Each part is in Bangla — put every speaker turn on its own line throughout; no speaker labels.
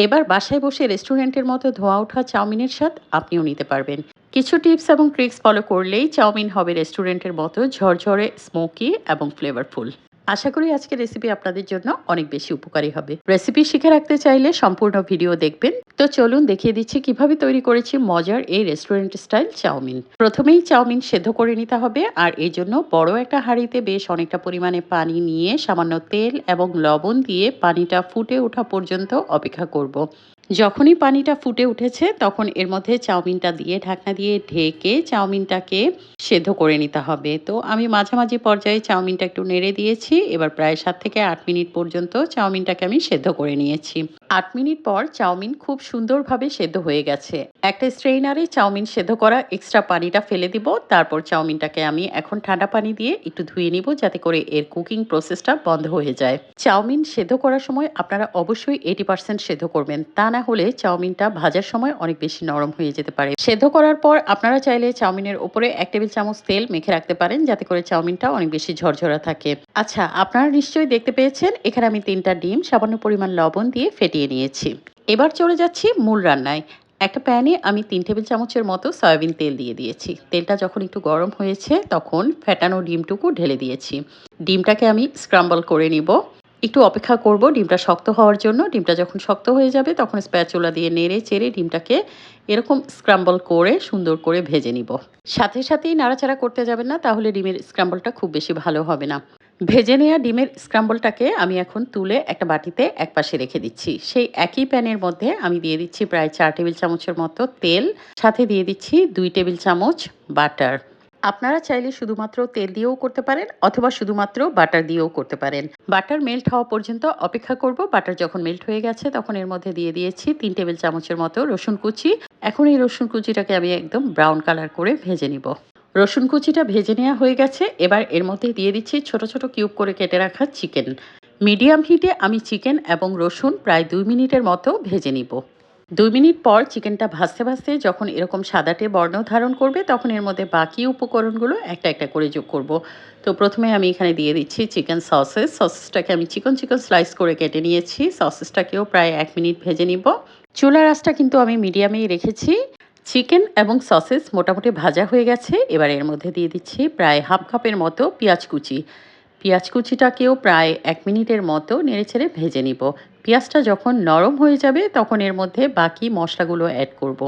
এবার বাসায় বসে রেস্টুরেন্টের মতো ধোঁয়া ওঠা চাউমিনের স্বাদ আপনিও নিতে পারবেন। কিছু টিপস এবং ট্রিক্স ফলো করলেই চাউমিন হবে রেস্টুরেন্টের মতো ঝরঝরে, স্মোকি এবং ফ্লেভারফুল। আশা করি আজকের রেসিপি আপনাদের জন্য অনেক বেশি উপকারী হবে। রেসিপি শিখে রাখতে চাইলে সম্পূর্ণ ভিডিও দেখবেন। তো চলুন দেখিয়ে দিচ্ছি কিভাবে তৈরি করেছি মজার এই রেস্টুরেন্ট স্টাইল চাউমিন। প্রথমেই চাউমিন সেদ্ধ করে নিতে হবে, আর এই জন্য বড় একটা হাঁড়িতে বেশ অনেকটা পরিমাণে পানি নিয়ে সামান্য তেল এবং লবণ দিয়ে পানিটা ফুটে ওঠা পর্যন্ত অপেক্ষা করব। যখনই পানিটা ফুটে উঠেছে তখন এর মধ্যে চাউমিনটা দিয়ে ঢাকনা দিয়ে ঢেকে চাউমিনটাকে সেদ্ধ করে নিতে হবে। তো আমি মাঝামাঝি পর্যায়ে চাউমিনটা একটু নেড়ে দিয়েছি। এবার প্রায় ৭ থেকে ৮ মিনিট পর্যন্ত চাউমিনটাকে আমি সেদ্ধ করে নিয়েছি। ৮ মিনিট পর চাউমিন খুব সুন্দরভাবে সেদ্ধ হয়ে গেছে। একটা স্ট্রেইনারে চাউমিন সেদ্ধ করা এক্সট্রা পানিটা ফেলে দিব। তারপর চাউমিনটাকে আমি এখন ঠান্ডা পানি দিয়ে একটু ধুয়ে নিব, যাতে করে এর কুকিং প্রসেসটা বন্ধ হয়ে যায়। চাউমিন সেদ্ধ করার সময় আপনারা অবশ্যই 80% সেদ্ধ করবেন। তা না হলে চাউমিনটা ভাজার সময় অনেক বেশি নরম হয়ে যেতে পারে। সেদ্ধ করার পর আপনারা চাইলে চাউমিনের উপরে ১ টেবিল চামচ তেল মেখে রাখতে পারেন, যাতে করে চাউমিনটা অনেক বেশি ঝরঝরা থাকে। আচ্ছা, আপনারা নিশ্চয়ই দেখতে পেয়েছেন এখানে আমি ৩ টা ডিম সামান্য পরিমাণ লবণ দিয়ে ফেটিয়ে নিয়েছি। এবার চলে যাচ্ছি মূল রান্নায়। একটা প্যানে আমি ৩ টেবিল চামচের মতো সয়াবিন তেল দিয়ে দিয়েছি। তেলটা যখন একটু গরম হয়েছে তখন ফেটানো ডিমটুকু ঢেলে দিয়েছি। ডিমটাকে আমি স্ক্রাম্বল করে নিব। একটু অপেক্ষা করব ডিমটা শক্ত হওয়ার জন্য। ডিমটা যখন শক্ত হয়ে যাবে তখন স্প্যাচুলা দিয়ে নেড়ে চেড়ে ডিমটাকে এরকম স্ক্রাম্বল করে সুন্দর করে ভেজে নিব। সাথে সাথেই নাড়াচাড়া করতে যাবেন না, তাহলে ডিমের স্ক্রাম্বলটা খুব বেশি ভালো হবে না। ভেজে নেওয়া ডিমের স্ক্রাম্বলটাকে আমি এখন তুলে একটা বাটিতে একপাশে রেখে দিচ্ছি। সেই একই প্যানের মধ্যে আমি দিয়ে দিচ্ছি প্রায় ৪ টেবিল চামচের মতো তেল, সাথে দিয়ে দিচ্ছি ২ টেবিল চামচ বাটার। আপনারা চাইলে শুধুমাত্র তেল দিয়েও করতে পারেন অথবা শুধুমাত্র বাটার দিয়েও করতে পারেন। বাটার মেল্ট হওয়া পর্যন্ত অপেক্ষা করব। বাটার যখন মেল্ট হয়ে গেছে তখন এর মধ্যে দিয়ে দিয়েছি ৩ টেবিল চামচের মতো রসুন কুচি। এখন এই রসুন কুচিটাকে আমি একদম ব্রাউন কালার করে ভেজে নিব। রসুন কুচিটা ভেজে নেওয়া হয়ে গেছে। এবার এর মধ্যে দিয়ে দিচ্ছি ছোট ছোট কিউব করে কেটে রাখা চিকেন। মিডিয়াম হিটে আমি চিকেন এবং রসুন প্রায় ২ মিনিটের মতো ভেজে নিব। ২ মিনিট পর চিকেনটা ভাজতে ভাজতে যখন এরকম সাদাটে বর্ণ ধারণ করবে তখন এর মধ্যে বাকি উপকরণগুলো একটা একটা করে যোগ করব। তো প্রথমে আমি এখানে দিয়ে দিচ্ছি চিকেন সসেস। সসেসটাকে আমি চিকন চিকন স্লাইস করে কেটে নিয়েছি। সসেসটাকেও প্রায় ১ মিনিট ভেজে নিব। চুলার আঁচটা কিন্তু আমি মিডিয়ামেই রেখেছি। চিকেন এবং সসেস মোটামুটি ভাজা হয়ে গেছে। এবার এর মধ্যে দিয়ে দিচ্ছি প্রায় হাফ কাপের মতো পেঁয়াজ কুচি। পেঁয়াজ কুচিটাকেও প্রায় ১ মিনিটের মতো নেড়েচেড়ে ভেজে নিব। পেঁয়াজটা যখন নরম হয়ে যাবে তখন এর মধ্যে বাকি মশলাগুলো অ্যাড করব।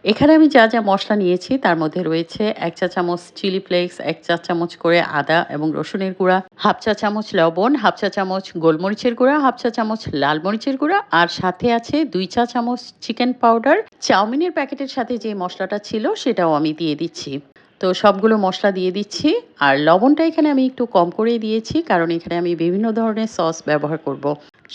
এখানে আমি যা যা মশলা নিয়েছি তার মধ্যে রয়েছে ১ চা চামচ চিলি ফ্লেক্স, ১ চা চামচ করে আদা এবং রসুনের গুঁড়া, হাফ চা চামচ লবণ, হাফ চা চামচ গোলমরিচের গুঁড়া, হাফ চা চামচ লাল মরিচের গুঁড়া, আর সাথে আছে ২ চা চামচ চিকেন পাউডার। চাউমিনের প্যাকেটের সাথে যে মশলাটা ছিল সেটাও আমি দিয়ে দিচ্ছি। তো সবগুলো মসলা দিয়ে দিচ্ছি। আর লবণটা এখানে আমি একটু কম করেই দিয়েছি, কারণ এখানে আমি বিভিন্ন ধরনের সস ব্যবহার করব।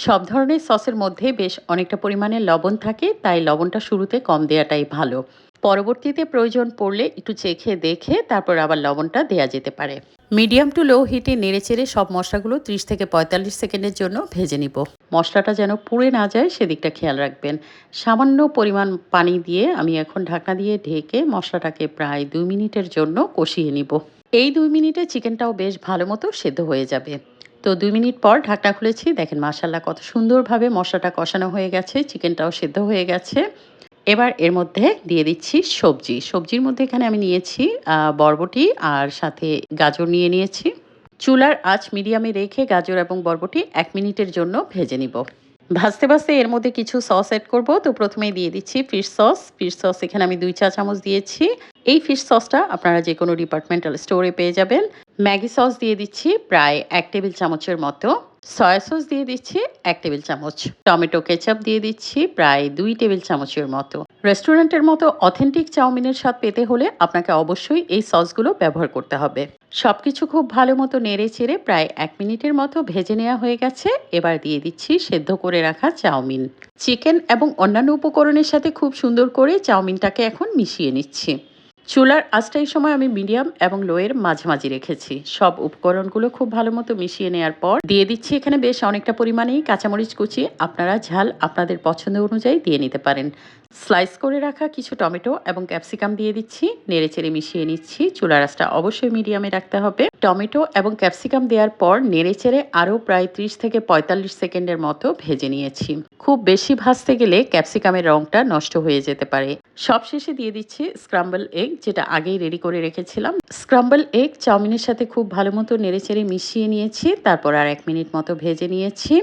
সব ধরনের সসের মধ্যে বেশ অনেকটা পরিমাণে লবণ থাকে, তাই লবণটা শুরুতে কম দেওয়াটাই ভালো। পরবর্তীতে প্রয়োজন পড়লে একটু চেখে দেখে তারপর আবার লবণটা দেয়া যেতে পারে। মিডিয়াম টু লো হিটে নেড়েচেড়ে সব মশলাগুলো ৩০ থেকে ৪৫ সেকেন্ডের জন্য ভেজে নিব। মশলাটা যেন পুড়ে না যায় সেদিকটা খেয়াল রাখবেন। সামান্য পরিমাণ পানি দিয়ে আমি এখন ঢাকনা দিয়ে ঢেকে মশলাটাকে প্রায় ২ মিনিটের জন্য কষিয়ে নিব। এই ২ মিনিটে চিকেনটাও বেশ ভালো মতো সেদ্ধ হয়ে যাবে। তো ২ মিনিট পর ঢাকনা খুলেছি। দেখেন মাশাআল্লাহ কত সুন্দরভাবে মশলাটা কষানো হয়ে গেছে, চিকেনটাও সেদ্ধ হয়ে গেছে। এবার এর মধ্যে দিয়ে দিচ্ছি সবজি। সবজির মধ্যে এখানে আমি নিয়েছি বরবটি আর সাথে গাজর নিয়ে নিয়েছি। চুলার আঁচ মিডিয়ামে রেখে গাজর এবং বরবটি ১ মিনিটের জন্য ভেজে নিব। ভাজতে ভাজতে এর মধ্যে কিছু সস এড করব। তো প্রথমেই দিয়ে দিচ্ছি ফিশ সস। ফিশ সস এখানে আমি ২ চা চামচ দিয়েছি। এই ফিশ সসটা আপনারা যেকোনো ডিপার্টমেন্টাল স্টোরে পেয়ে যাবেন। ম্যাগি সস দিয়ে দিচ্ছি প্রায় ১ টেবিল চামচের মতো। সয়া সস দিয়ে দিচ্ছি ১ টেবিল চামচ। টমেটো কেচাপ দিয়ে দিচ্ছি প্রায় ২ টেবিল চামচের মতো। রেস্টুরেন্টের মতো অথেন্টিক চাউমিনের স্বাদ পেতে হলে আপনাকে অবশ্যই এই সসগুলো ব্যবহার করতে হবে। সবকিছু খুব ভালো মতো নেড়ে চেড়ে প্রায় ১ মিনিটের মতো ভেজে নেওয়া হয়ে গেছে। এবার দিয়ে দিচ্ছি সেদ্ধ করে রাখা চাউমিন। চিকেন এবং অন্যান্য উপকরণের সাথে খুব সুন্দর করে চাউমিনটাকে এখন মিশিয়ে নিচ্ছি। চুলার আঁচটা এই সময় আমি মিডিয়াম এবং লো এর মাঝামাঝি রেখেছি। সব উপকরণগুলো খুব ভালো মতো মিশিয়ে নেওয়ার পর দিয়ে দিচ্ছি এখানে বেশ অনেকটা পরিমাণেই কাঁচামরিচ কুচি। আপনারা ঝাল আপনাদের পছন্দ অনুযায়ী দিয়ে নিতে পারেন। স্লাইস করে রাখা কিছু টমেটো এবং ক্যাপসিকাম দিয়ে দিচ্ছি, নেড়েচেড়ে মিশিয়ে নিচ্ছি। চুলার আঁচটা অবশ্যই মিডিয়ামে রাখতে হবে। টমেটো এবং ক্যাপসিকাম দেওয়ার পর নেড়েচেড়ে আরও প্রায় 30 থেকে 45 সেকেন্ডের মতো ভেজে নিয়েছি। খুব বেশি ভাজতে গেলে ক্যাপসিকামের রংটা নষ্ট হয়ে যেতে পারে। সবশেষে দিয়ে দিচ্ছি স্ক্রাম্বল এগ, যেটা আগেই রেডি করে রেখেছিলাম। স্ক্রাম্বল এগ চাউমিনের সাথে খুব ভালো মতো নেড়েচেড়ে মিশিয়ে নিয়েছি, তারপর আর 1 মিনিট মতো ভেজে নিয়েছি।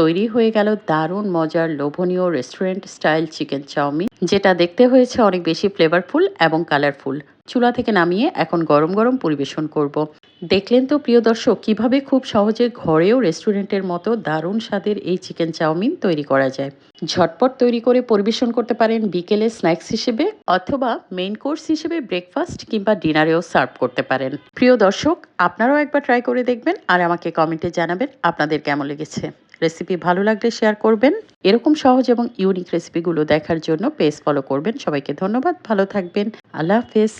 তৈরি হয়ে গেল দারুণ মজার লোভনীয় রেস্টুরেন্ট স্টাইল চিকেন চাউমিন, যেটা দেখতে হয়েছে অনেক বেশি ফ্লেভারফুল এবং কালারফুল। চুলা থেকে নামিয়ে এখন গরম গরম পরিবেশন করব। দেখলেন তো প্রিয় দর্শক, কিভাবে খুব সহজে ঘরেও রেস্টুরেন্টের মতো দারুণ স্বাদের এই চিকেন চাউমিন তৈরি করা যায়। ঝটপট তৈরি করে পরিবেশন করতে পারেন বিকেলে স্ন্যাক্স হিসেবে, অথবা মেইন কোর্স হিসেবে ব্রেকফাস্ট কিংবা ডিনারেও সার্ভ করতে পারেন। প্রিয় দর্শক, আপনারাও একবার ট্রাই করে দেখবেন আর আমাকে কমেন্টে জানাবেন আপনাদের কেমন লেগেছে। রেসিপি ভালো লাগলে শেয়ার করবেন। এরকম সহজ এবং ইউনিক রেসিপিগুলো দেখার জন্য পেজ ফলো করবেন। সবাইকে ধন্যবাদ, ভালো থাকবেন। আল্লাহ হাফেজ।